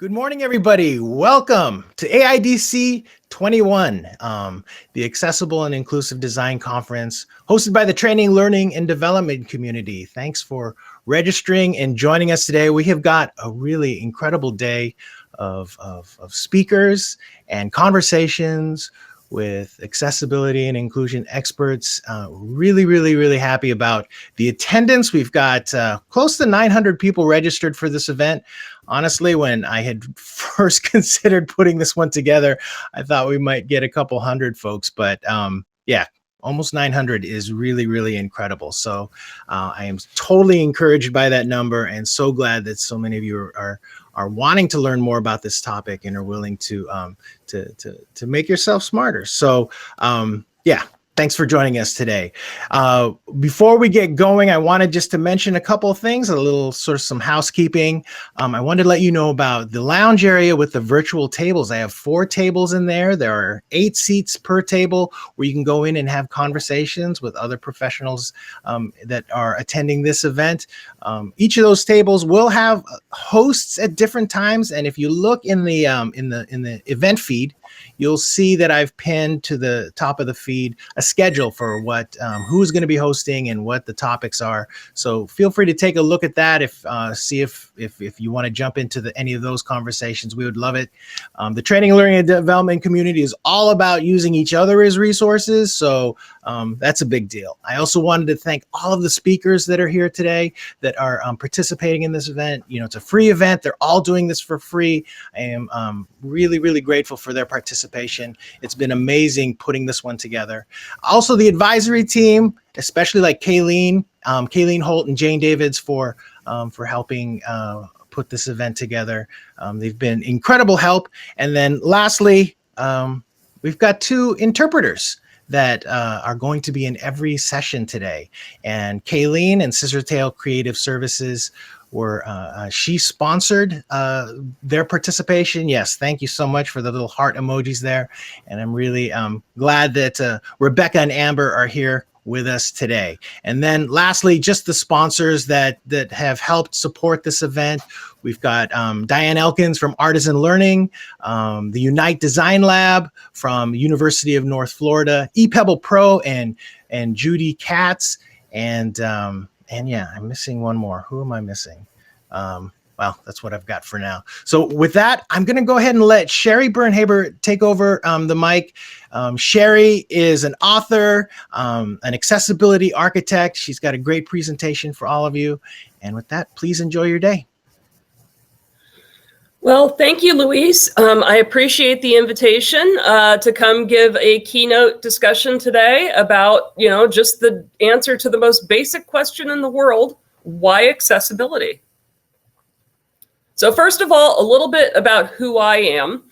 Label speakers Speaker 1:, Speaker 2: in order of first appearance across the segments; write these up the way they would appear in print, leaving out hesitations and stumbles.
Speaker 1: Good morning, everybody. Welcome to AIDC 21, the Accessible and Inclusive Design Conference, hosted by the Training, Learning, and Development community. Thanks for registering and joining us today. We have got a really incredible day of speakers and conversations with accessibility and inclusion experts. Really happy about the attendance. We've got close to 900 people registered for this event. Honestly, when I had first considered putting this one together, I thought we might get a couple hundred folks, but yeah, almost 900 is really incredible. So I am totally encouraged by that number and so glad that so many of you are wanting to learn more about this topic and are willing to make yourself smarter. So yeah. Thanks for joining us today. Before we get going, I wanted just to mention a couple of things, a little sort of some housekeeping. I wanted to let you know about the lounge area with the virtual tables. I have 4 tables in there. There are 8 seats per table where you can go in and have conversations with other professionals that are attending this event. Each of those tables will have hosts at different times, and if you look in the event feed, you'll see that I've pinned to the top of the feed a schedule for what who's going to be hosting and what the topics are. So feel free to take a look at that. See if you want to jump into any of those conversations, we would love it. The Training, Learning, and Development community is all about using each other as resources. So that's a big deal. I also wanted to thank all of the speakers that are here today that are participating in this event. You know, it's a free event. They're all doing this for free. I am really grateful for their participation. It's been amazing putting this one together. Also, the advisory team, especially like Kayleen Holt and Jane Davids for helping put this event together. They've been incredible help. And then lastly, we've got 2 interpreters that are going to be in every session today. And Kayleen and Scissortail Creative Services she sponsored their participation. Yes, thank you so much for the little heart emojis there. And I'm really glad that Rebecca and Amber are here with us today. And then lastly, just the sponsors that have helped support this event. We've got Diane Elkins from Artisan Learning, the Unite Design Lab from University of North Florida, ePebble Pro and Judy Katz, and yeah, I'm missing one more. Who am I missing? Well, that's what I've got for now. So with that, I'm going to go ahead and let Sheri Byrne-Haber take over the mic. Sheri is an author, an accessibility architect. She's got a great presentation for all of you. And with that, please enjoy your day.
Speaker 2: Well, thank you, Luis. I appreciate the invitation to come give a keynote discussion today about, just the answer to the most basic question in the world: why accessibility? So first of all, a little bit about who I am.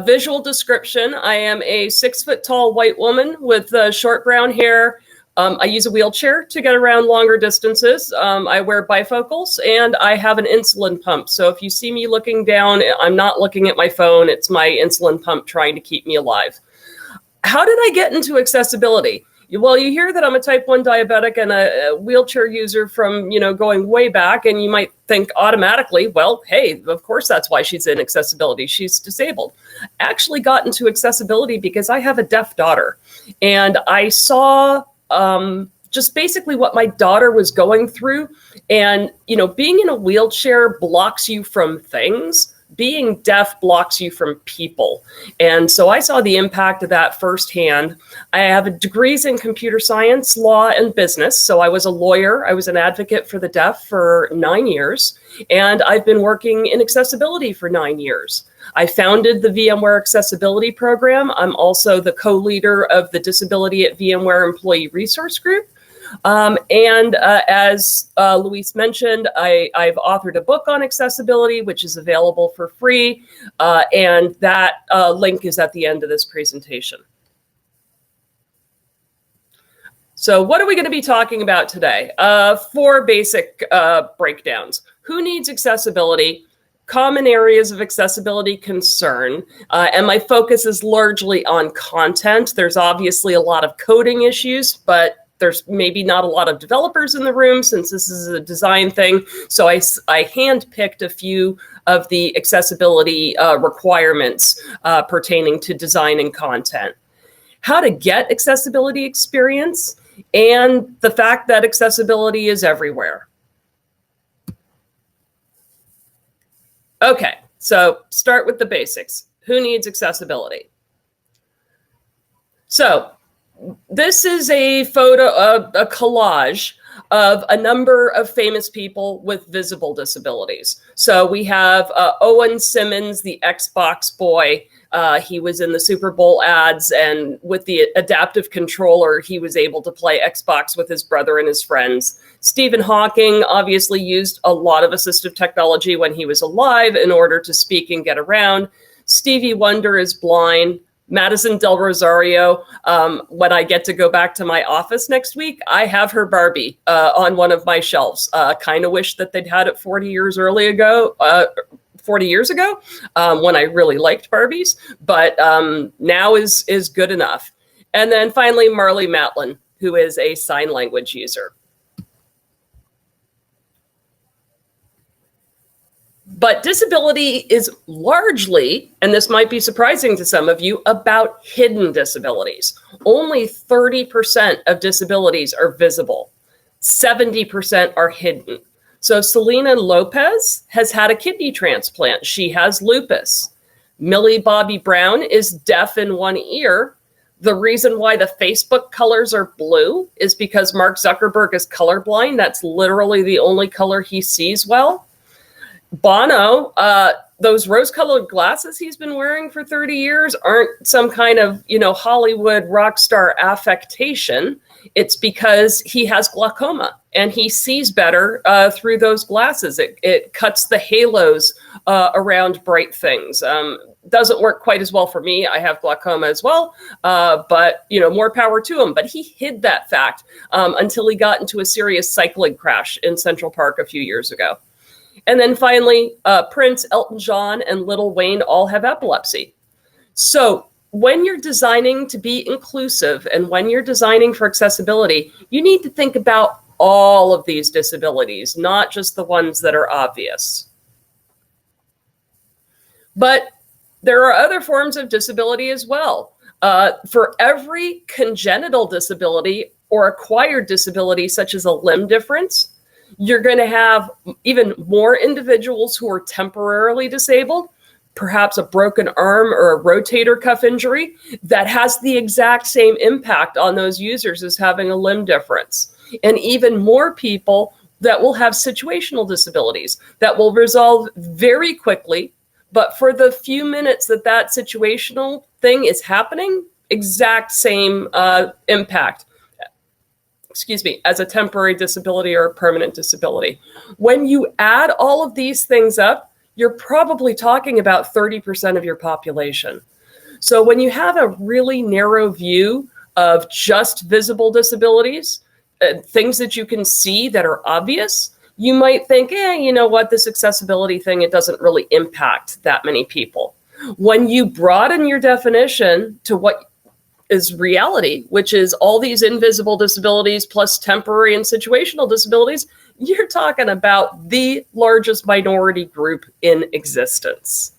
Speaker 2: Visual description: I am a 6-foot-tall white woman with short brown hair. I use a wheelchair to get around longer distances. I wear bifocals, and I have an insulin pump. So if you see me looking down, I'm not looking at my phone. It's my insulin pump trying to keep me alive. How did I get into accessibility? Well, you hear that I'm a type 1 diabetic and a wheelchair user from, going way back, and you might think automatically, well, hey, of course that's why she's in accessibility. She's disabled. I actually got into accessibility because I have a deaf daughter, and I saw just basically what my daughter was going through. And, being in a wheelchair blocks you from things. Being deaf blocks you from people. And so I saw the impact of that firsthand. I have degrees in computer science, law, and business. So I was a lawyer. I was an advocate for the deaf for 9 years. And I've been working in accessibility for 9 years. I founded the VMware Accessibility Program. I'm also the co-leader of the Disability at VMware Employee Resource Group. As Luis mentioned, I've authored a book on accessibility, which is available for free. And that link is at the end of this presentation. So what are we going to be talking about today? 4 basic breakdowns. Who needs accessibility? Common areas of accessibility concern, and my focus is largely on content. There's obviously a lot of coding issues, but there's maybe not a lot of developers in the room since this is a design thing. So I handpicked a few of the accessibility requirements pertaining to design and content, how to get accessibility experience, and the fact that accessibility is everywhere. Okay, so start with the basics. Who needs accessibility? So this is a photo, a collage of a number of famous people with visible disabilities. So we have Owen Simmons, the Xbox boy. He was in the Super Bowl ads, and with the adaptive controller, he was able to play Xbox with his brother and his friends. Stephen Hawking obviously used a lot of assistive technology when he was alive in order to speak and get around. Stevie Wonder is blind. Madison Del Rosario, when I get to go back to my office next week, I have her Barbie on one of my shelves. Kind of wish that they'd had it 40 years ago, when I really liked Barbies, but now is good enough. And then finally, Marlee Matlin, who is a sign language user. But disability is largely, and this might be surprising to some of you, about hidden disabilities. Only 30% of disabilities are visible. 70% are hidden. So Selena Lopez has had a kidney transplant. She has lupus. Millie Bobby Brown is deaf in one ear. The reason why the Facebook colors are blue is because Mark Zuckerberg is colorblind. That's literally the only color he sees well. Bono, those rose-colored glasses he's been wearing for 30 years aren't some kind of, Hollywood rock star affectation. It's because he has glaucoma and he sees better through those glasses. It cuts the halos around bright things. Doesn't work quite as well for me. I have glaucoma as well, but more power to him. But he hid that fact until he got into a serious cycling crash in Central Park a few years ago. And then finally, Prince, Elton John, and Lil Wayne all have epilepsy. So when you're designing to be inclusive and when you're designing for accessibility, you need to think about all of these disabilities, not just the ones that are obvious. But there are other forms of disability as well. For every congenital disability or acquired disability, such as a limb difference, you're going to have even more individuals who are temporarily disabled, perhaps a broken arm or a rotator cuff injury that has the exact same impact on those users as having a limb difference. And even more people that will have situational disabilities that will resolve very quickly, but for the few minutes that situational thing is happening, exact same impact. As a temporary disability or a permanent disability. When you add all of these things up, you're probably talking about 30% of your population. So when you have a really narrow view of just visible disabilities, things that you can see that are obvious, you might think, this accessibility thing, it doesn't really impact that many people. When you broaden your definition to what is reality, which is all these invisible disabilities plus temporary and situational disabilities, you're talking about the largest minority group in existence.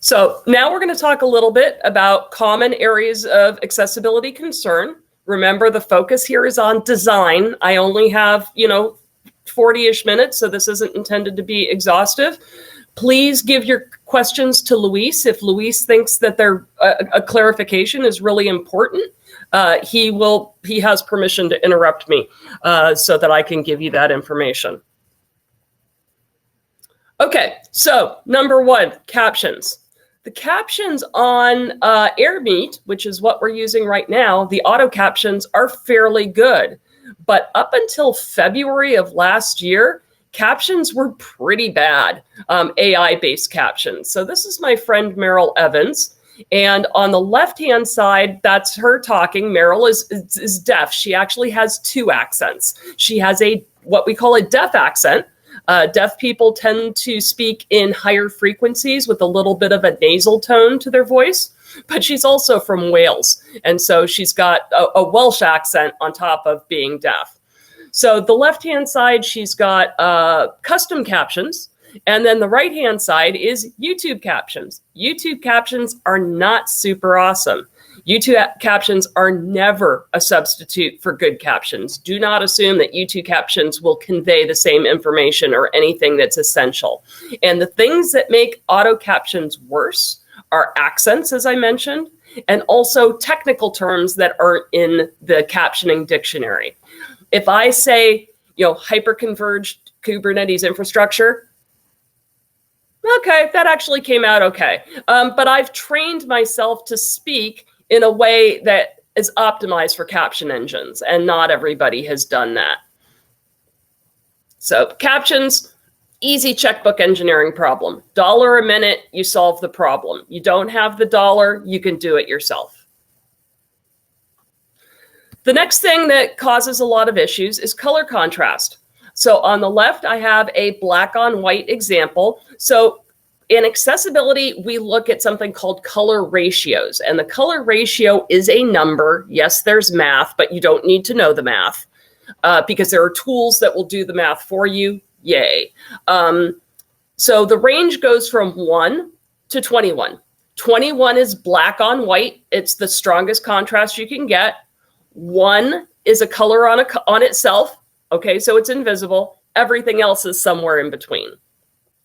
Speaker 2: So now we're going to talk a little bit about common areas of accessibility concern. Remember, the focus here is on design. I only have, 40-ish minutes, so this isn't intended to be exhaustive. Please give your questions to Luis. If Luis thinks that a clarification is really important, he has permission to interrupt me so that I can give you that information. Okay, so number one, captions. The captions on AirMeet, which is what we're using right now, the auto captions are fairly good. But up until February of last year, captions were pretty bad, AI-based captions. So this is my friend Meryl Evans. And on the left-hand side, that's her talking. Meryl is deaf. She actually has two accents. She has what we call a deaf accent. Deaf people tend to speak in higher frequencies with a little bit of a nasal tone to their voice. But she's also from Wales. And so she's got a Welsh accent on top of being deaf. So the left-hand side, she's got custom captions. And then the right-hand side is YouTube captions. YouTube captions are not super awesome. YouTube captions are never a substitute for good captions. Do not assume that YouTube captions will convey the same information or anything that's essential. And the things that make auto captions worse are accents, as I mentioned, and also technical terms that aren't in the captioning dictionary. If I say, hyperconverged Kubernetes infrastructure, okay, that actually came out okay. But I've trained myself to speak in a way that is optimized for caption engines, and not everybody has done that. So captions, easy checkbook engineering problem. $1 a minute, you solve the problem. You don't have the $1, you can do it yourself. The next thing that causes a lot of issues is color contrast. So on the left, I have a black on white example. So in accessibility, we look at something called color ratios. And the color ratio is a number. Yes, there's math, but you don't need to know the math because there are tools that will do the math for you. Yay. So the range goes from 1 to 21. 21 is black on white. It's the strongest contrast you can get. 1 is a color on itself. Okay, so it's invisible. Everything else is somewhere in between.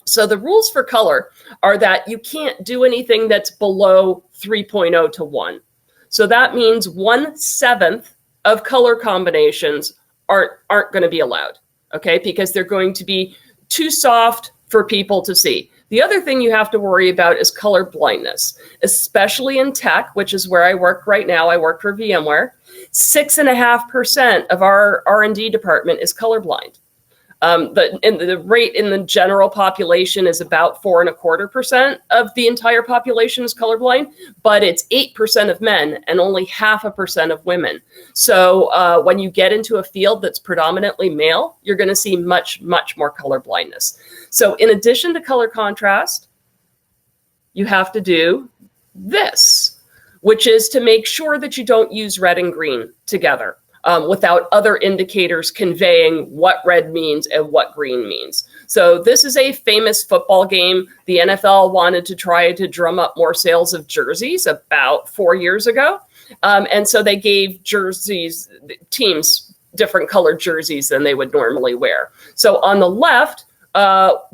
Speaker 2: So the rules for color are that you can't do anything that's below 3.0 to 1. So that means 1/7 of color combinations aren't going to be allowed, okay, because they're going to be too soft for people to see. The other thing you have to worry about is color blindness, especially in tech, which is where I work right now. I work for VMware. 6.5% of our R&D department is colorblind. The rate in the general population is about 4.25% of the entire population is colorblind, but it's 8% of men and only 0.5% of women. So when you get into a field that's predominantly male, you're going to see much, much more color blindness. So in addition to color contrast, you have to do this, which is to make sure that you don't use red and green together. Without other indicators conveying what red means and what green means. So this is a famous football game. The NFL wanted to try to drum up more sales of jerseys about 4 years ago. And so they gave teams different colored jerseys than they would normally wear. So on the left,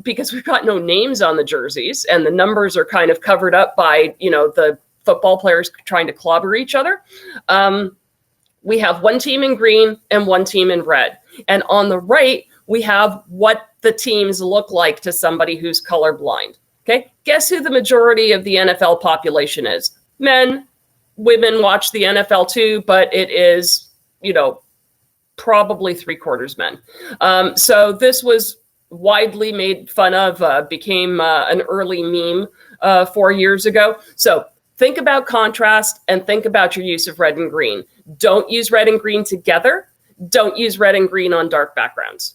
Speaker 2: because we've got no names on the jerseys and the numbers are kind of covered up by, the football players trying to clobber each other, we have one team in green and one team in red. And on the right, we have what the teams look like to somebody who's colorblind. Okay, guess who the majority of the NFL population is? Men. Women watch the NFL too, but it is, probably 3/4 men. So this was widely made fun of, became an early meme 4 years ago. So think about contrast and think about your use of red and green. Don't use red and green together. Don't use red and green on dark backgrounds.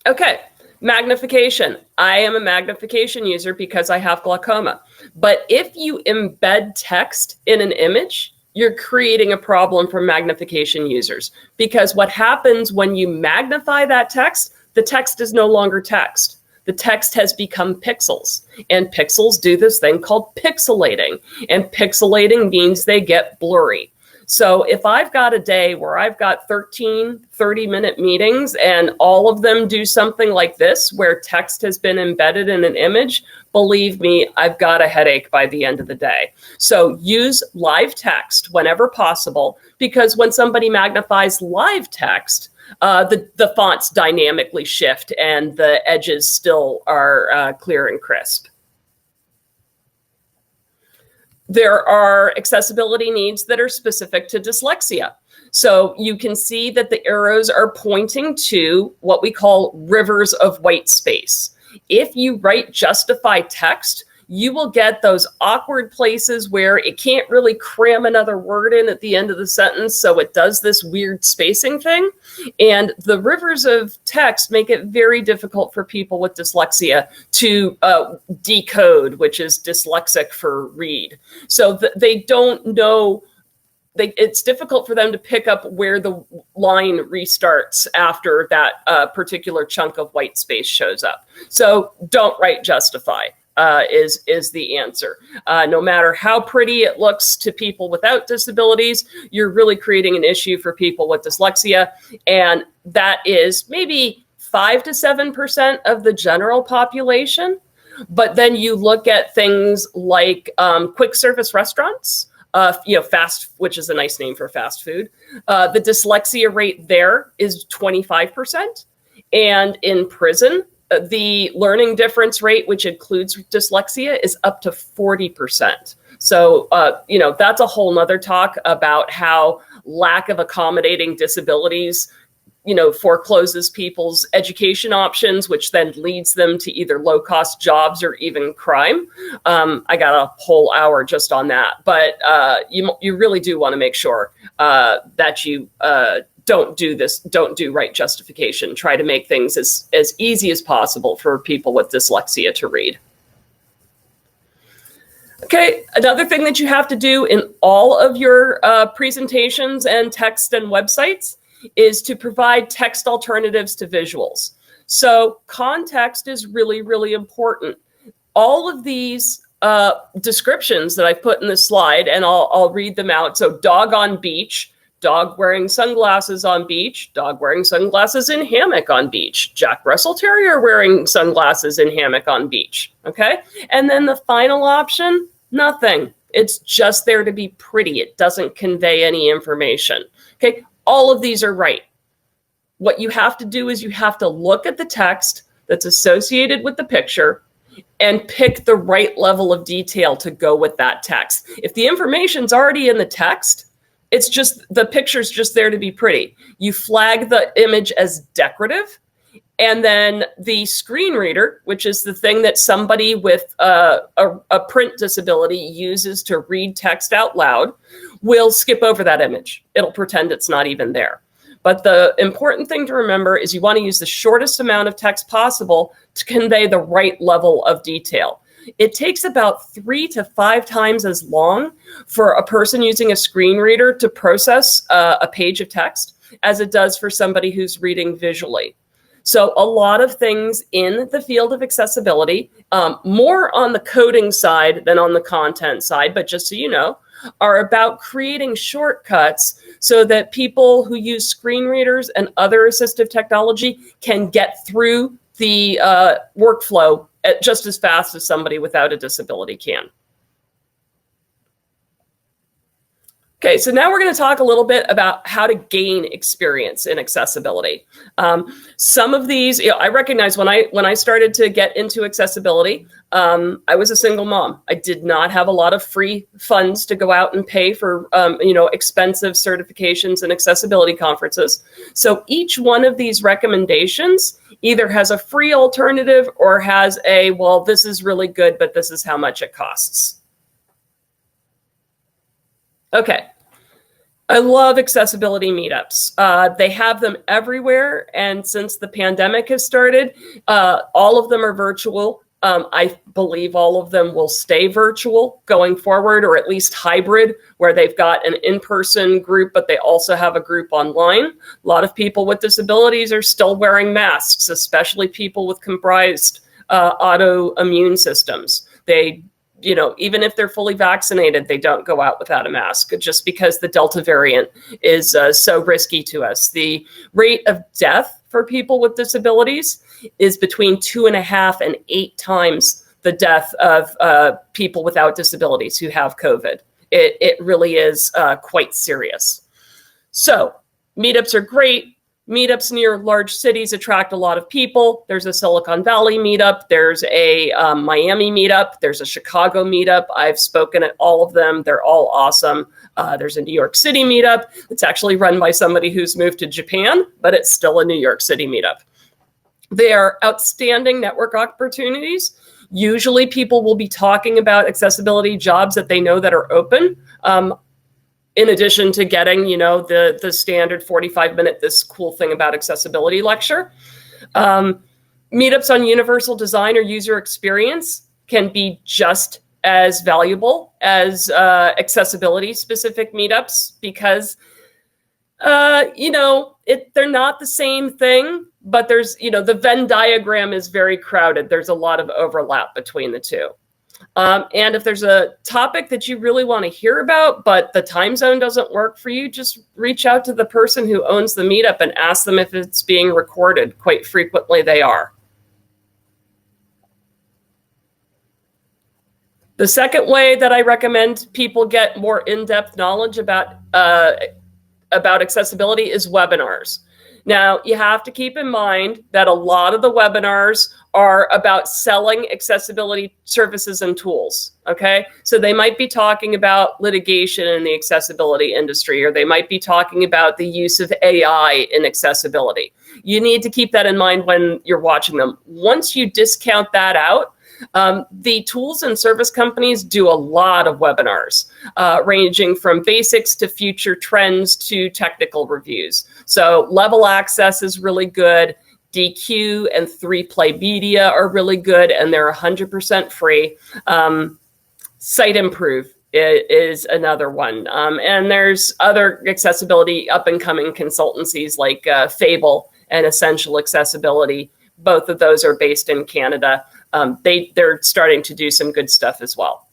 Speaker 2: Okay, magnification. I am a magnification user because I have glaucoma. But if you embed text in an image, you're creating a problem for magnification users. Because what happens when you magnify that text, the text is no longer text. The text has become pixels, and pixels do this thing called pixelating, and pixelating means they get blurry. So if I've got a day where I've got 13 30-minute meetings and all of them do something like this, where text has been embedded in an image, believe me, I've got a headache by the end of the day. So use live text whenever possible, because when somebody magnifies live text, the fonts dynamically shift and the edges still are clear and crisp. There are accessibility needs that are specific to dyslexia. So you can see that the arrows are pointing to what we call rivers of white space. If you write justify text, you will get those awkward places where it can't really cram another word in at the end of the sentence, so it does this weird spacing thing. And the rivers of text make it very difficult for people with dyslexia to decode, which is dyslexic for read. So they don't know it's difficult for them to pick up where the line restarts after that particular chunk of white space shows up. So don't write justify is the answer. No matter how pretty it looks to people without disabilities, you're really creating an issue for people with dyslexia. And that is maybe 5 to 7% of the general population. But then you look at things like quick service restaurants, fast, which is a nice name for fast food. The dyslexia rate there is 25%. And in prison, the learning difference rate, which includes dyslexia, is up to 40%. So, that's a whole nother talk about how lack of accommodating disabilities forecloses people's education options, which then leads them to either low-cost jobs or even crime. I got a whole hour just on that, but you really do want to make sure that you don't do right justification. Try to make things as easy as possible for people with dyslexia to read. Okay, another thing that you have to do in all of your presentations and text and websites is to provide text alternatives to visuals. So context is really, really important. All of these descriptions that I put in this slide, and I'll read them out. So dog on beach, dog wearing sunglasses on beach, dog wearing sunglasses in hammock on beach, Jack Russell Terrier wearing sunglasses in hammock on beach, okay? And then the final option, nothing. It's just there to be pretty. It doesn't convey any information, okay? All of these are right. What you have to do is you have to look at the text that's associated with the picture and pick the right level of detail to go with that text. If the information's already in the text, it's just the picture's just there to be pretty. You flag the image as decorative, and then the screen reader, which is the thing that somebody with a print disability uses to read text out loud, will skip over that image. It'll pretend it's not even there. But the important thing to remember is you want to use the shortest amount of text possible to convey the right level of detail. It takes about 3 to 5 times as long for a person using a screen reader to process a page of text as it does for somebody who's reading visually. So a lot of things in the field of accessibility, more on the coding side than on the content side, but just so you know, are about creating shortcuts so that people who use screen readers and other assistive technology can get through the workflow just as fast as somebody without a disability can. Okay, so now we're going to talk a little bit about how to gain experience in accessibility. Some of these, I recognize when I started to get into accessibility, I was a single mom. I did not have a lot of free funds to go out and pay for, expensive certifications and accessibility conferences. So each one of these recommendations either has a free alternative or has a, well, this is really good, but this is how much it costs. Okay, I love accessibility meetups. They have them everywhere, and since the pandemic has started, all of them are virtual. I believe all of them will stay virtual going forward, or at least hybrid, where they've got an in-person group, but they also have a group online. A lot of people with disabilities are still wearing masks, especially people with comprised autoimmune systems. They even if they're fully vaccinated, they don't go out without a mask just because the Delta variant is so risky to us. The rate of death for people with disabilities is between 2.5 and 8 times the death of people without disabilities who have COVID. It really is quite serious. So meetups are great. Meetups near large cities attract a lot of people. There's a Silicon Valley meetup. There's a Miami meetup. There's a Chicago meetup. I've spoken at all of them. They're all awesome. There's a New York City meetup. It's actually run by somebody who's moved to Japan, but it's still a New York City meetup. They are outstanding network opportunities. Usually people will be talking about accessibility jobs that they know that are open. In addition to getting, the standard 45-minute, this cool thing about accessibility lecture. Meetups on universal design or user experience can be just as valuable as accessibility specific meetups because, they're not the same thing, but there's, the Venn diagram is very crowded. There's a lot of overlap between the two. And if there's a topic that you really want to hear about, but the time zone doesn't work for you, just reach out to the person who owns the meetup and ask them if it's being recorded. Quite frequently they are. The second way that I recommend people get more in-depth knowledge about accessibility is webinars. Now, you have to keep in mind that a lot of the webinars are about selling accessibility services and tools, okay? So they might be talking about litigation in the accessibility industry, or they might be talking about the use of AI in accessibility. You need to keep that in mind when you're watching them. Once you discount that out, the tools and service companies do a lot of webinars, ranging from basics to future trends to technical reviews. So Level Access is really good. DQ and 3Play Media are really good, and they're 100% free. Site Improve is another one. And there's other accessibility up-and-coming consultancies like Fable and Essential Accessibility. Both of those are based in Canada. They're starting to do some good stuff as well.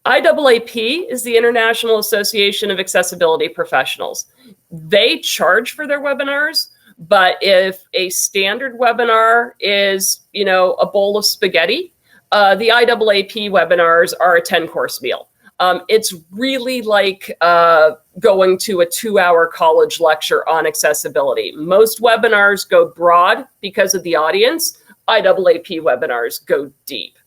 Speaker 2: IAAP is the International Association of Accessibility Professionals. They charge for their webinars, but if a standard webinar is, a bowl of spaghetti, the IAAP webinars are a 10-course meal. It's really like going to a 2-hour college lecture on accessibility. Most webinars go broad because of the audience. IAAP webinars go deep.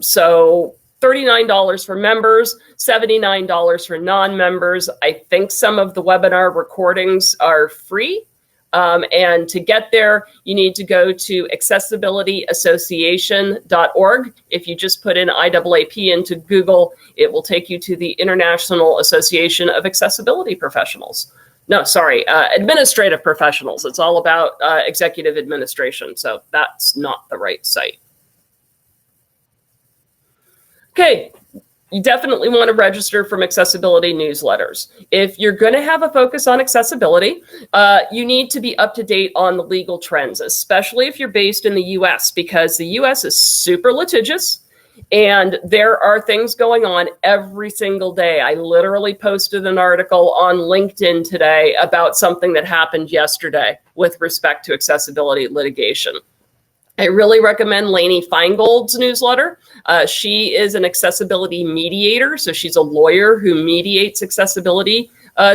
Speaker 2: So $39 for members, $79 for non-members. I think some of the webinar recordings are free. And to get there, you need to go to accessibilityassociation.org. If you just put in IAAP into Google, it will take you to the International Association of Accessibility Professionals. No, sorry, administrative professionals. It's all about executive administration, so that's not the right site. Okay, you definitely want to register from accessibility newsletters. If you're going to have a focus on accessibility, you need to be up to date on the legal trends, especially if you're based in the US, because the US is super litigious and there are things going on every single day. I literally posted an article on LinkedIn today about something that happened yesterday with respect to accessibility litigation. I really recommend Lainey Feingold's newsletter. She is an accessibility mediator, so she's a lawyer who mediates accessibility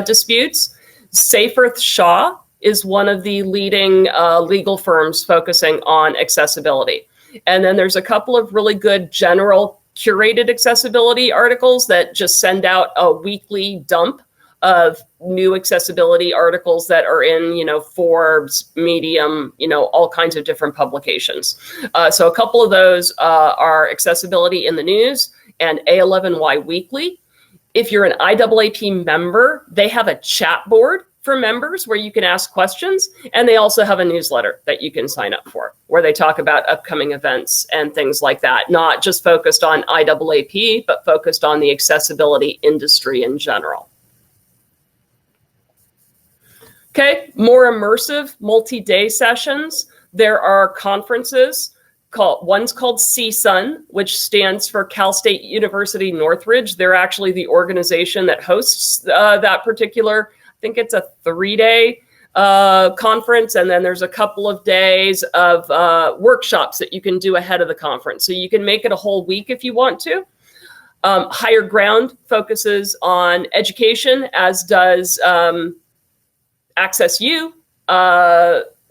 Speaker 2: disputes. Seyfarth Shaw is one of the leading legal firms focusing on accessibility. And then there's a couple of really good general curated accessibility articles that just send out a weekly dump of new accessibility articles that are in, Forbes, Medium, all kinds of different publications. So a couple of those are Accessibility in the News and A11Y Weekly. If you're an IAAP member, they have a chat board for members where you can ask questions, and they also have a newsletter that you can sign up for where they talk about upcoming events and things like that, not just focused on IAAP, but focused on the accessibility industry in general. Okay, more immersive multi-day sessions. There are conferences one's called CSUN, which stands for Cal State University Northridge. They're actually the organization that hosts that particular, I think it's a 3-day conference. And then there's a couple of days of workshops that you can do ahead of the conference. So you can make it a whole week if you want to. Higher Ground focuses on education, as does Access U.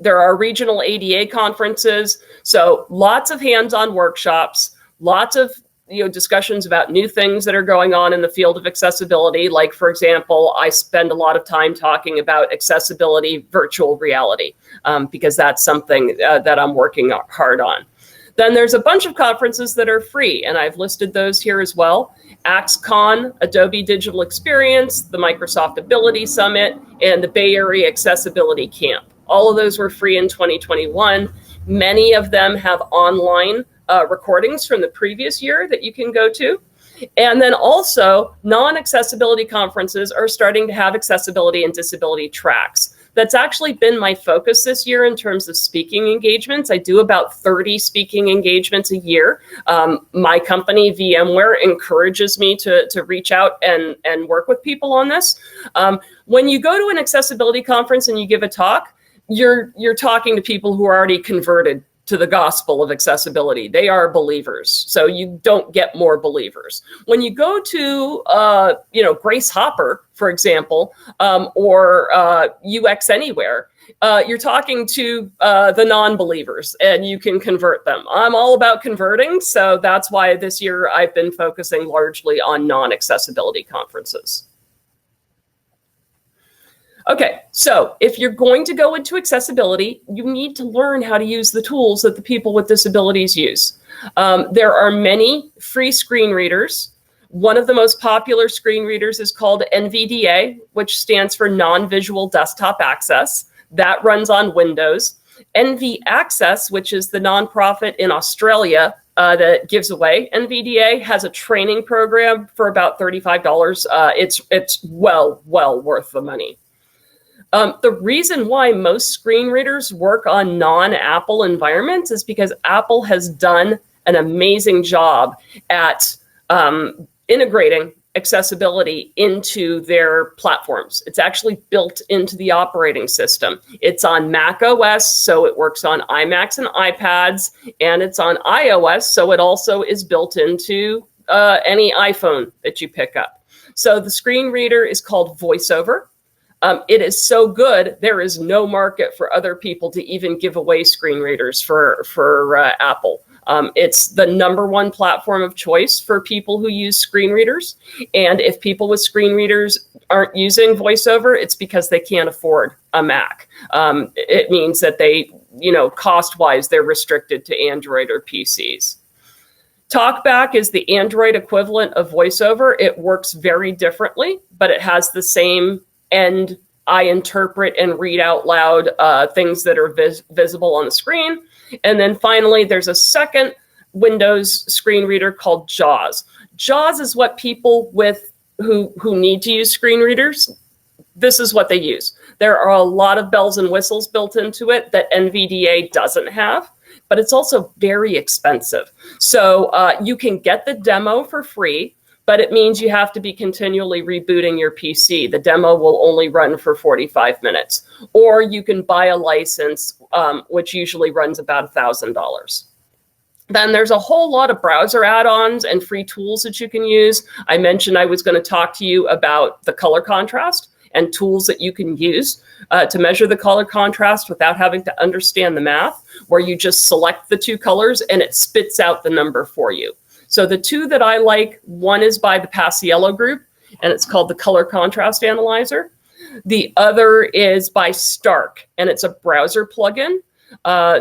Speaker 2: There are regional ADA conferences, so lots of hands-on workshops, lots of discussions about new things that are going on in the field of accessibility. Like, for example, I spend a lot of time talking about accessibility virtual reality because that's something that I'm working hard on. Then there's a bunch of conferences that are free, and I've listed those here as well. AXCon, Adobe Digital Experience, the Microsoft Ability Summit, and the Bay Area Accessibility Camp. All of those were free in 2021. Many of them have online recordings from the previous year that you can go to. And then also, non-accessibility conferences are starting to have accessibility and disability tracks. That's actually been my focus this year in terms of speaking engagements. I do about 30 speaking engagements a year. My company, VMware, encourages me to reach out and work with people on this. When you go to an accessibility conference and you give a talk, you're talking to people who are already converted to the gospel of accessibility. They are believers, so you don't get more believers. When you go to, Grace Hopper, for example, or UX Anywhere, you're talking to the non-believers, and you can convert them. I'm all about converting, so that's why this year I've been focusing largely on non-accessibility conferences. Okay, so if you're going to go into accessibility, you need to learn how to use the tools that the people with disabilities use. There are many free screen readers. One of the most popular screen readers is called NVDA, which stands for Non-Visual Desktop Access. That runs on Windows. NV Access, which is the nonprofit in Australia that gives away NVDA, has a training program for about $35. It's well worth the money. The reason why most screen readers work on non-Apple environments is because Apple has done an amazing job at integrating accessibility into their platforms. It's actually built into the operating system. It's on Mac OS, so it works on iMacs and iPads, and it's on iOS, so it also is built into any iPhone that you pick up. So the screen reader is called VoiceOver. It is so good, there is no market for other people to even give away screen readers for Apple. It's the #1 platform of choice for people who use screen readers. And if people with screen readers aren't using VoiceOver, it's because they can't afford a Mac. It means that they, cost-wise, they're restricted to Android or PCs. TalkBack is the Android equivalent of VoiceOver. It works very differently, but it has the same and I interpret and read out loud things that are visible on the screen. And then finally, there's a second Windows screen reader called JAWS. JAWS is what people who need to use screen readers, this is what they use. There are a lot of bells and whistles built into it that NVDA doesn't have, but it's also very expensive. So you can get the demo for free, but it means you have to be continually rebooting your PC. The demo will only run for 45 minutes. Or you can buy a license, which usually runs about $1,000. Then there's a whole lot of browser add-ons and free tools that you can use. I mentioned I was going to talk to you about the color contrast and tools that you can use to measure the color contrast without having to understand the math, where you just select the two colors and it spits out the number for you. So the two that I like, one is by the Paciello Group, and it's called the Color Contrast Analyzer. The other is by Stark, and it's a browser plugin.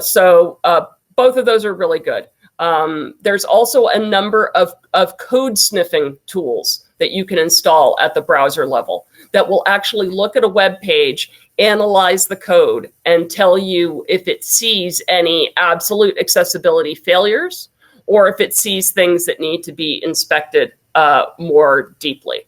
Speaker 2: So both of those are really good. There's also a number of code sniffing tools that you can install at the browser level that will actually look at a web page, analyze the code, and tell you if it sees any absolute accessibility failures, or if it sees things that need to be inspected more deeply.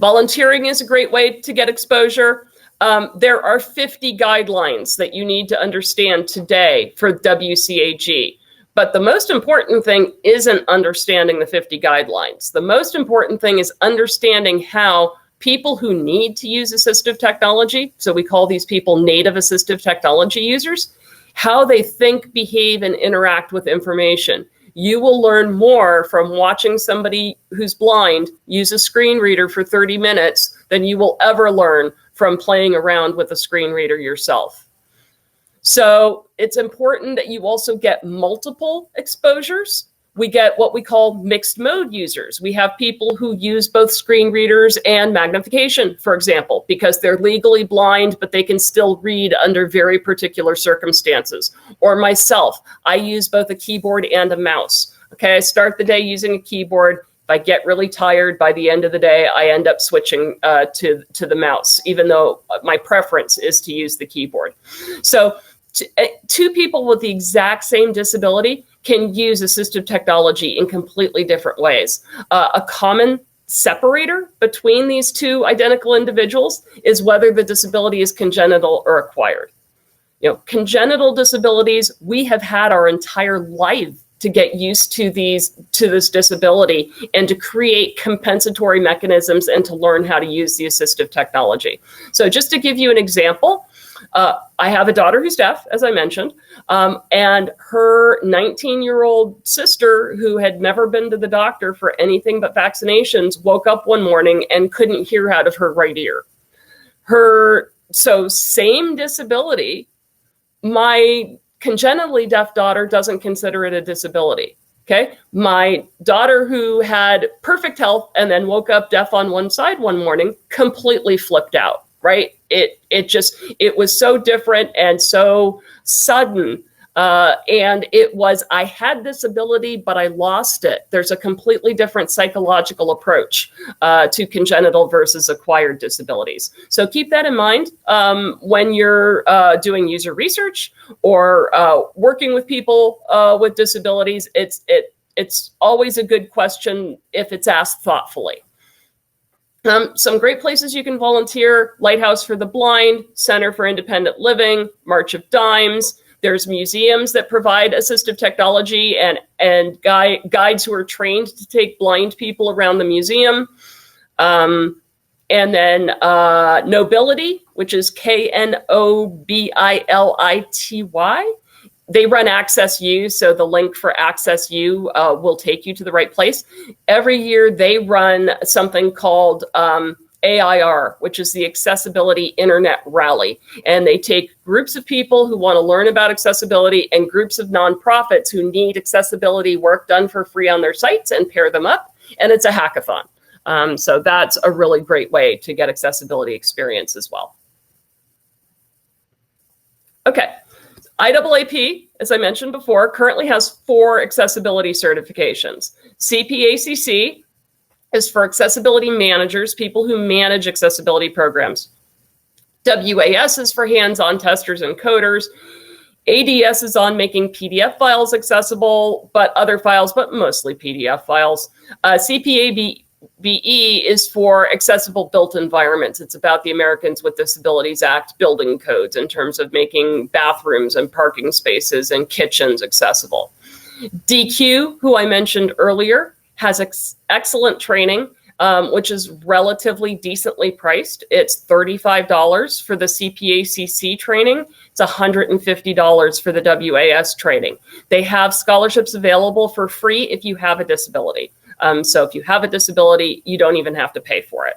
Speaker 2: Volunteering is a great way to get exposure. There are 50 guidelines that you need to understand today for WCAG. But the most important thing isn't understanding the 50 guidelines. The most important thing is understanding how people who need to use assistive technology, so we call these people native assistive technology users, how they think, behave, and interact with information. You will learn more from watching somebody who's blind use a screen reader for 30 minutes than you will ever learn from playing around with a screen reader yourself. So it's important that you also get multiple exposures. We get what we call mixed mode users. We have people who use both screen readers and magnification, for example, because they're legally blind, but they can still read under very particular circumstances. Or myself, I use both a keyboard and a mouse. Okay, I start the day using a keyboard. If I get really tired by the end of the day, I end up switching to the mouse, even though my preference is to use the keyboard. So two people with the exact same disability can use assistive technology in completely different ways. A common separator between these two identical individuals is whether the disability is congenital or acquired. Congenital disabilities, we have had our entire life to get used to this disability and to create compensatory mechanisms and to learn how to use the assistive technology. So just to give you an example, I have a daughter who's deaf, as I mentioned, and her 19-year-old sister, who had never been to the doctor for anything but vaccinations, woke up one morning and couldn't hear out of her right ear. So same disability, my congenitally deaf daughter doesn't consider it a disability. Okay. My daughter, who had perfect health and then woke up deaf on one side one morning, completely flipped out, right? It was so different and so sudden. And I had this ability, but I lost it. There's a completely different psychological approach to congenital versus acquired disabilities. So keep that in mind when you're doing user research or working with people with disabilities. It's always a good question if it's asked thoughtfully. Some great places you can volunteer: Lighthouse for the Blind, Center for Independent Living, March of Dimes. There's museums that provide assistive technology and guides who are trained to take blind people around the museum. And then Nobility, which is KNOBILITY. They run Access U, so the link for Access U will take you to the right place. Every year they run something called AIR, which is the Accessibility Internet Rally. And they take groups of people who want to learn about accessibility and groups of nonprofits who need accessibility work done for free on their sites and pair them up. And it's a hackathon. So that's a really great way to get accessibility experience as well. Okay. IAAP, as I mentioned before, currently has 4 accessibility certifications. CPACC is for accessibility managers, people who manage accessibility programs. WAS is for hands-on testers and coders. ADS is on making PDF files accessible, but other files, but mostly PDF files. CPABE is for accessible built environments. It's about the Americans with Disabilities Act building codes in terms of making bathrooms and parking spaces and kitchens accessible. DQ, who I mentioned earlier, has excellent training, which is relatively decently priced. It's $35 for the CPACC training. It's $150 for the WAS training. They have scholarships available for free if you have a disability. So if you have a disability, you don't even have to pay for it.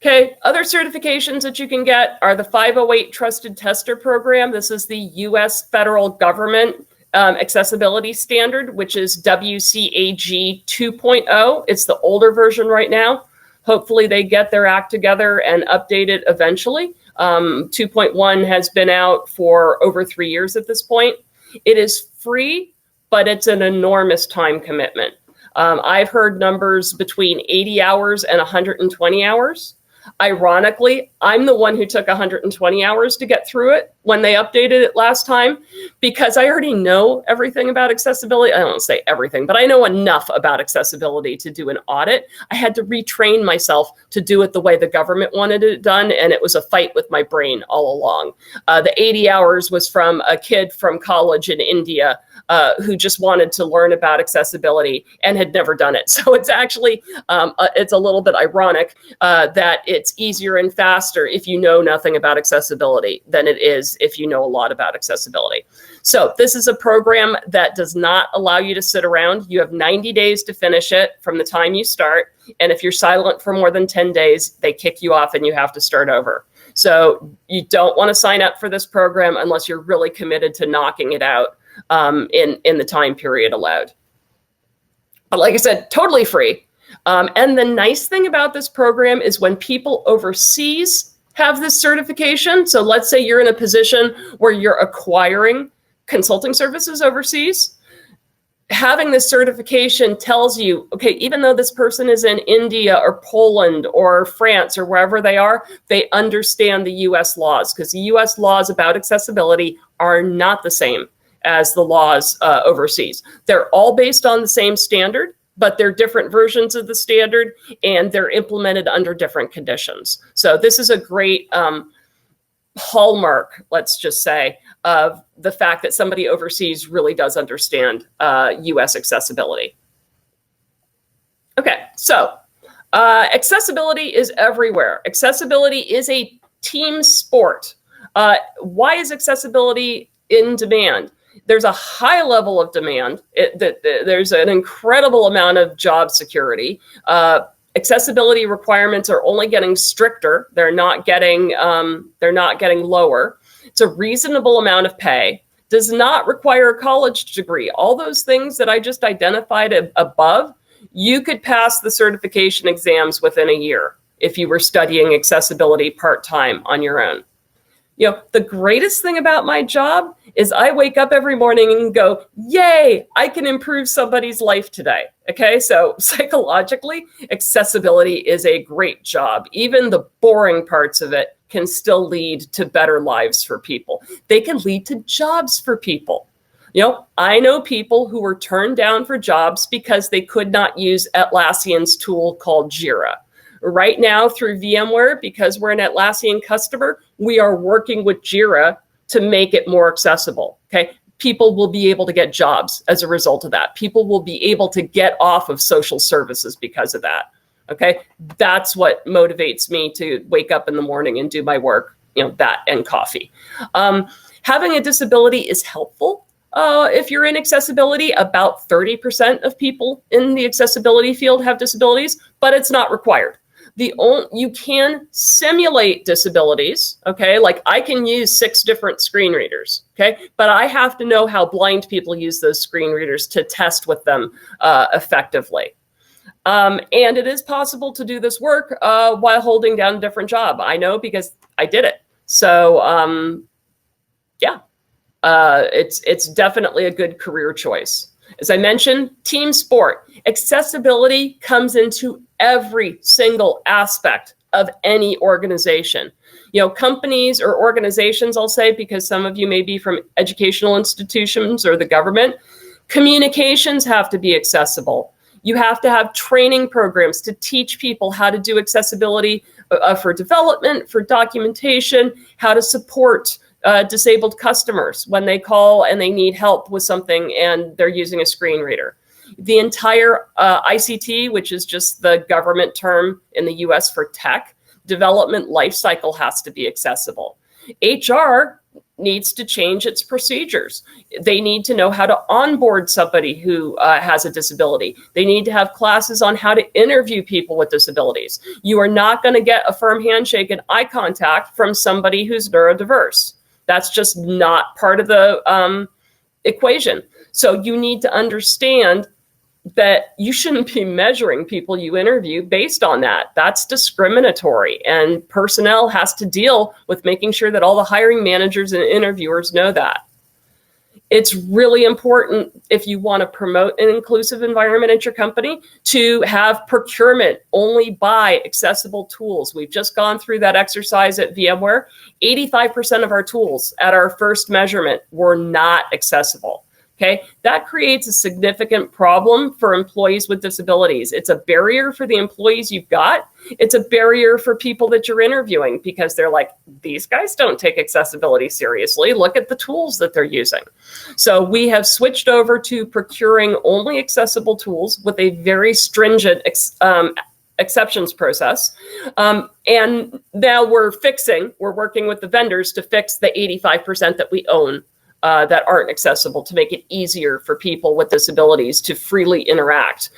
Speaker 2: Okay, other certifications that you can get are the 508 Trusted Tester Program. This is the U.S. federal government accessibility standard, which is WCAG 2.0. It's the older version right now. Hopefully they get their act together and update it eventually. 2.1 has been out for over 3 years at this point. It is free, but it's an enormous time commitment. I've heard numbers between 80 hours and 120 hours. Ironically, I'm the one who took 120 hours to get through it when they updated it last time, because I already know everything about accessibility. I don't say everything, but I know enough about accessibility to do an audit. I had to retrain myself to do it the way the government wanted it done, and it was a fight with my brain all along. The 80 hours was from a kid from college in India who just wanted to learn about accessibility and had never done it. So it's actually, it's a little bit ironic that it's easier and faster if you know nothing about accessibility than it is if you know a lot about accessibility. So this is a program that does not allow you to sit around. You have 90 days to finish it from the time you start. And if you're silent for more than 10 days, they kick you off and you have to start over. So you don't want to sign up for this program unless you're really committed to knocking it out in the time period allowed. But like I said, totally free. And the nice thing about this program is when people overseas have this certification, so let's say you're in a position where you're acquiring consulting services overseas, having this certification tells you, okay, even though this person is in India or Poland or France or wherever they are, they understand the US laws, because the US laws about accessibility are not the same as the laws overseas. They're all based on the same standard, but they're different versions of the standard, and they're implemented under different conditions. So this is a great hallmark, let's just say, of the fact that somebody overseas really does understand US accessibility. Okay, so accessibility is everywhere. Accessibility is a team sport. Why is accessibility in demand? There's a high level of demand. There's an incredible amount of job security. Accessibility requirements are only getting stricter. They're not getting lower. It's a reasonable amount of pay. Does not require a college degree. All those things that I just identified above, you could pass the certification exams within a year if you were studying accessibility part-time on your own. You know, the greatest thing about my job is I wake up every morning and go, yay, I can improve somebody's life today. Okay, so psychologically, accessibility is a great job. Even the boring parts of it can still lead to better lives for people. They can lead to jobs for people. You know, I know people who were turned down for jobs because they could not use Atlassian's tool called Jira. Right now through VMware, because we're an Atlassian customer, we are working with Jira to make it more accessible. Okay, people will be able to get jobs as a result of that. People will be able to get off of social services because of that. Okay, that's what motivates me to wake up in the morning and do my work, you know, that and coffee. Having a disability is helpful. If you're in accessibility, about 30% of people in the accessibility field have disabilities, but it's not required. You can simulate disabilities, okay? Like I can use 6 different screen readers, okay? But I have to know how blind people use those screen readers to test with them effectively. And it is possible to do this work while holding down a different job. I know because I did it. So yeah, it's definitely a good career choice. As I mentioned, team sport. Accessibility comes into every single aspect of any organization. You know, companies or organizations, I'll say, because some of you may be from educational institutions or the government, communications have to be accessible. You have to have training programs to teach people how to do accessibility for development, for documentation, how to support disabled customers when they call and they need help with something and they're using a screen reader. The entire ICT, which is just the government term in the US for tech, development lifecycle has to be accessible. HR needs to change its procedures. They need to know how to onboard somebody who has a disability. They need to have classes on how to interview people with disabilities. You are not going to get a firm handshake and eye contact from somebody who's neurodiverse. That's just not part of the equation. So you need to understand that you shouldn't be measuring people you interview based on that. That's discriminatory, and personnel has to deal with making sure that all the hiring managers and interviewers know that. It's really important, if you want to promote an inclusive environment at your company, to have procurement only buy accessible tools. We've just gone through that exercise at VMware. 85% of our tools at our first measurement were not accessible. Okay, that creates a significant problem for employees with disabilities. It's a barrier for the employees you've got. It's a barrier for people that you're interviewing because they're like, these guys don't take accessibility seriously. Look at the tools that they're using. So we have switched over to procuring only accessible tools with a very stringent exceptions process. And now we're working with the vendors to fix the 85% that we own that aren't accessible, to make it easier for people with disabilities to freely interact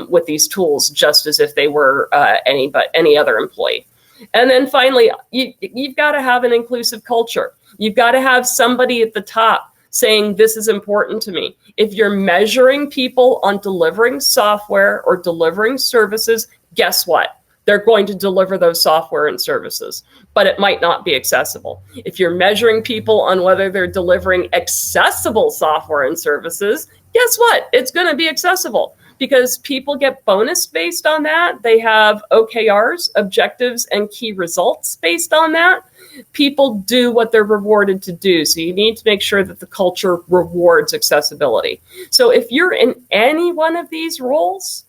Speaker 2: with these tools, just as if they were any other employee. And then finally, you've got to have an inclusive culture. You've got to have somebody at the top saying, this is important to me. If you're measuring people on delivering software or delivering services, guess what? they're going to deliver those software and services, but it might not be accessible. If you're measuring people on whether they're delivering accessible software and services, guess what? It's going to be accessible, because people get bonus based on that. They have OKRs, objectives, and key results based on that. People do what they're rewarded to do. So you need to make sure that the culture rewards accessibility. So if you're in any one of these roles,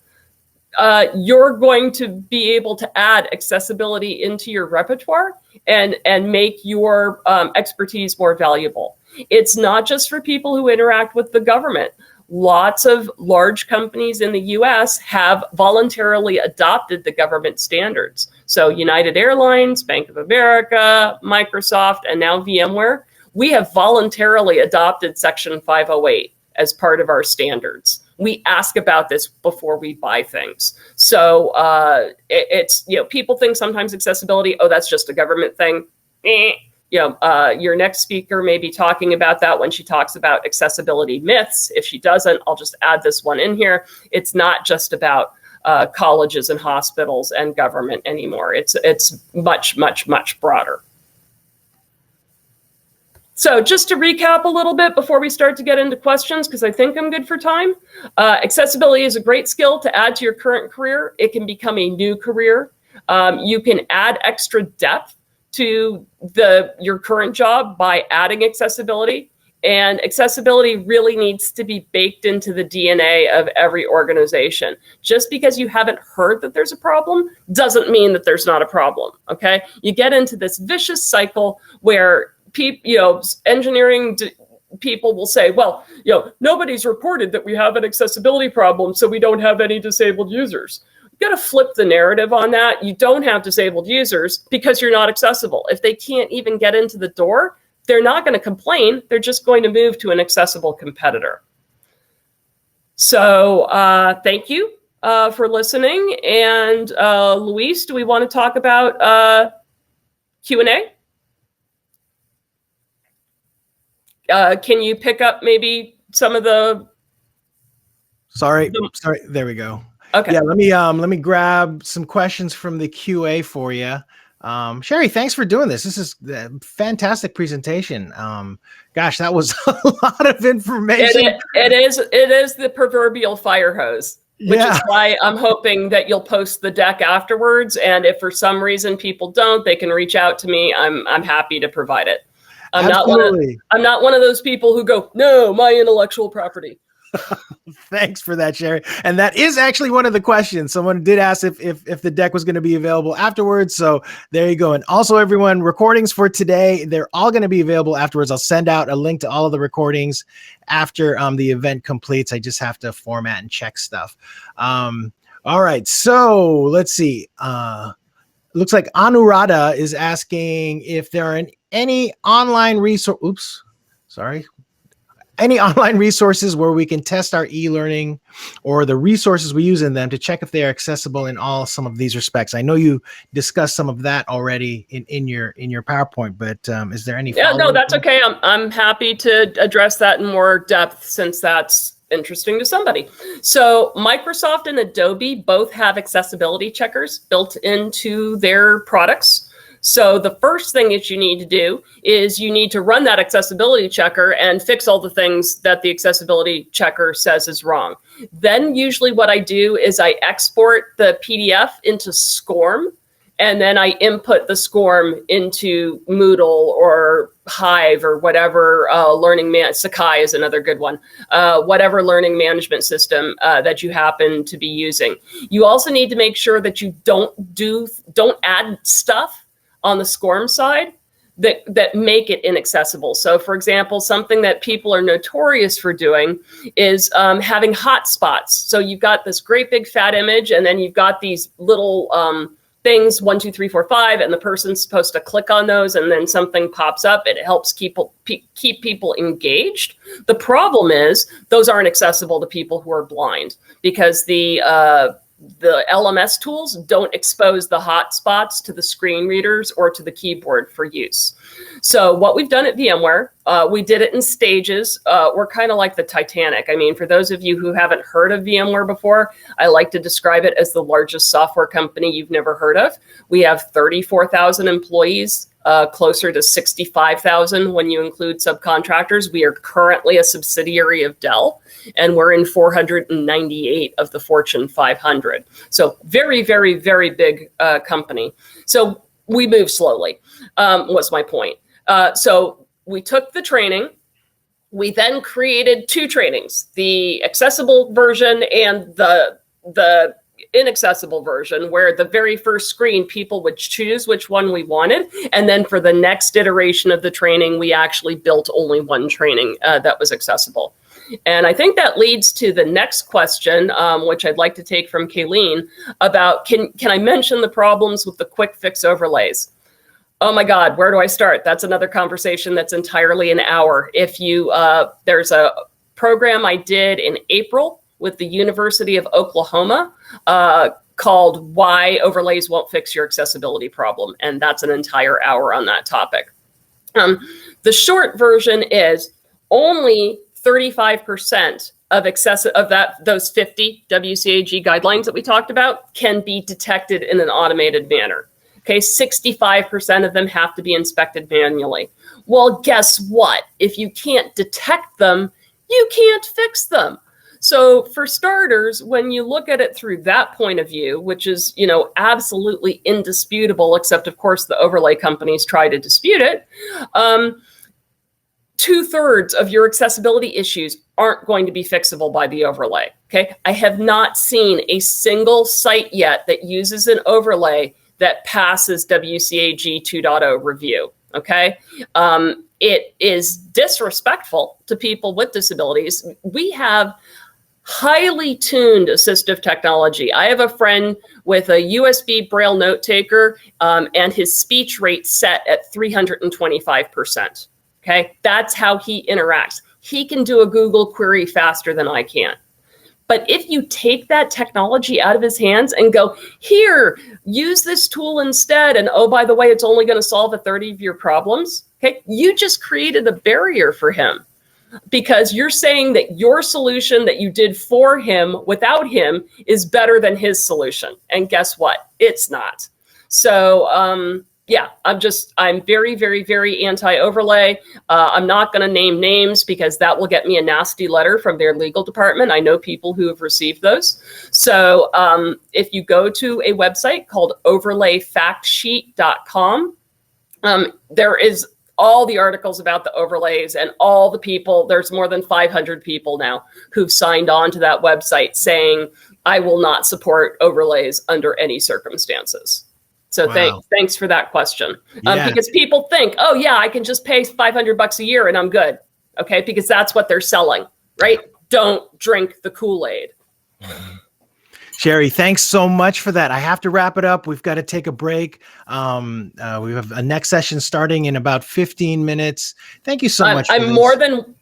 Speaker 2: you're going to be able to add accessibility into your repertoire and make your expertise more valuable. It's not just for people who interact with the government. Lots of large companies in the US have voluntarily adopted the government standards. So United Airlines, Bank of America, Microsoft, and now VMware, we have voluntarily adopted Section 508 as part of our standards. We ask about this before we buy things. So it's, people think sometimes accessibility, oh, that's just a government thing. Your next speaker may be talking about that when she talks about accessibility myths. If she doesn't, I'll just add this one in here. It's not just about colleges and hospitals and government anymore. It's much, much, much broader. So just to recap a little bit before we start to get into questions, because I think I'm good for time. Accessibility is a great skill to add to your current career. It can become a new career. You can add extra depth to your current job by adding accessibility. And accessibility really needs to be baked into the DNA of every organization. Just because you haven't heard that there's a problem doesn't mean that there's not a problem, okay? You get into this vicious cycle where engineering people will say, well, nobody's reported that we have an accessibility problem, so we don't have any disabled users. Got to flip the narrative on that. You don't have disabled users because you're not accessible. If they can't even get into the door, they're not going to complain. They're just going to move to an accessible competitor. So thank you for listening. And Luis, do we want to talk about Q&A? Can you pick up maybe some of the...
Speaker 1: Sorry. There we go.
Speaker 2: Okay.
Speaker 1: Yeah, let me grab some questions from the QA for you. Sheri, thanks for doing this. This is a fantastic presentation. Gosh, that was a lot of information.
Speaker 2: It is the proverbial fire hose, which is why I'm hoping that you'll post the deck afterwards. And if for some reason people don't, they can reach out to me. I'm happy to provide it. I'm not one of those people who go, no, my intellectual property.
Speaker 1: Thanks for that, Sheri. And that is actually one of the questions. Someone did ask if the deck was going to be available afterwards. So there you go. And also, everyone, recordings for today, they're all going to be available afterwards. I'll send out a link to all of the recordings after the event completes. I just have to format and check stuff. All right. So let's see. Looks like Anuradha is asking if there are any online resource. Any online resources where we can test our e-learning or the resources we use in them to check if they are accessible in some of these respects. I know you discussed some of that already in your PowerPoint, but is there any?
Speaker 2: Yeah, no, that's okay. I'm happy to address that in more depth since that's interesting to somebody. So Microsoft and Adobe both have accessibility checkers built into their products. So the first thing that you need to do is you need to run that accessibility checker and fix all the things that the accessibility checker says is wrong. Then usually what I do is I export the PDF into SCORM, and then I input the SCORM into Moodle or Hive or whatever Sakai is another good one, whatever learning management system that you happen to be using. You also need to make sure that you don't add stuff on the SCORM side that make it inaccessible. So for example, something that people are notorious for doing is having hotspots. So you've got this great big fat image, and then you've got these little things, 1, 2, 3, 4, 5, and the person's supposed to click on those, and then something pops up. It helps keep people engaged. The problem is those aren't accessible to people who are blind, because the LMS tools don't expose the hotspots to the screen readers or to the keyboard for use. So what we've done at VMware, we did it in stages. We're kind of like the Titanic. I mean, for those of you who haven't heard of VMware before, I like to describe it as the largest software company you've never heard of. We have 34,000 employees, closer to 65,000 when you include subcontractors. We are currently a subsidiary of Dell, and we're in 498 of the Fortune 500. So very, very, very big company. So we move slowly, was my point. So we took the training. We then created two trainings, the accessible version and the inaccessible version, where the very first screen people would choose which one we wanted. And then for the next iteration of the training, we actually built only one training that was accessible. And I think that leads to the next question, which I'd like to take from Kayleen, about can I mention the problems with the quick fix overlays? Oh my God, where do I start? That's another conversation that's entirely an hour. If you, there's a program I did in April with the University of Oklahoma called Why Overlays Won't Fix Your Accessibility Problem. And that's an entire hour on that topic. The short version is only 35% of those 50 WCAG guidelines that we talked about can be detected in an automated manner. Okay, 65% of them have to be inspected manually. Well, guess what? If you can't detect them, you can't fix them. So for starters, when you look at it through that point of view, which is, absolutely indisputable, except of course the overlay companies try to dispute it, 2/3 of your accessibility issues aren't going to be fixable by the overlay. Okay, I have not seen a single site yet that uses an overlay that passes WCAG 2.0 review. Okay, it is disrespectful to people with disabilities. We have highly tuned assistive technology. I have a friend with a USB Braille note taker, and his speech rate set at 325%. Okay, that's how he interacts. He can do a Google query faster than I can. But if you take that technology out of his hands and go, here, use this tool instead, and oh, by the way, it's only going to solve 1/3 of your problems, okay, you just created a barrier for him, because you're saying that your solution that you did for him without him is better than his solution. And guess what? It's not. So, yeah, I'm very, very, very anti-overlay. I'm not going to name names because that will get me a nasty letter from their legal department. I know people who have received those. So if you go to a website called overlayfactsheet.com, there is all the articles about the overlays and all the people. There's more than 500 people now who've signed on to that website saying, I will not support overlays under any circumstances. So
Speaker 1: Wow.
Speaker 2: Thanks for that question.
Speaker 1: Yeah.
Speaker 2: Because people think, oh yeah, I can just pay $500 a year and I'm good. Okay, because that's what they're selling, right? Don't drink the Kool-Aid.
Speaker 1: Sheri, thanks so much for that. I have to wrap it up. We've got to take a break. We have a next session starting in about 15 minutes. Thank you so much.
Speaker 2: I'm more than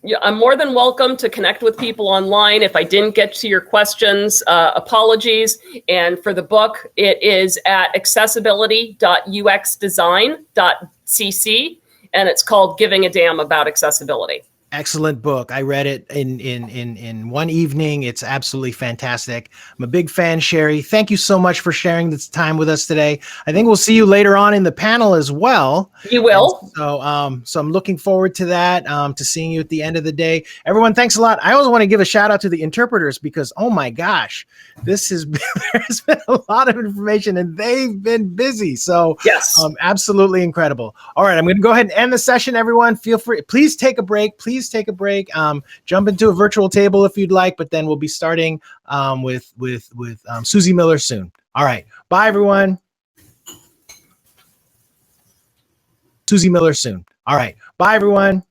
Speaker 2: welcome to connect with people online. If I didn't get to your questions, apologies. And for the book, it is at accessibility.uxdesign.cc, and it's called Giving a Damn About Accessibility.
Speaker 1: Excellent book. I read it in one evening. It's absolutely fantastic. I'm a big fan, Sheri. Thank you so much for sharing this time with us today. I think we'll see you later on in the panel as well.
Speaker 2: You will.
Speaker 1: And so I'm looking forward to that, to seeing you at the end of the day. Everyone, thanks a lot. I also want to give a shout out to the interpreters because, oh my gosh, there's been a lot of information and they've been busy. So
Speaker 2: yes,
Speaker 1: absolutely incredible. All right, I'm going to go ahead and end the session. Everyone, feel free. Please take a break. Please take a break. Jump into a virtual table if you'd like, but then we'll be starting with Susie Miller soon. All right. Bye, everyone. Susie Miller soon. All right. Bye, everyone.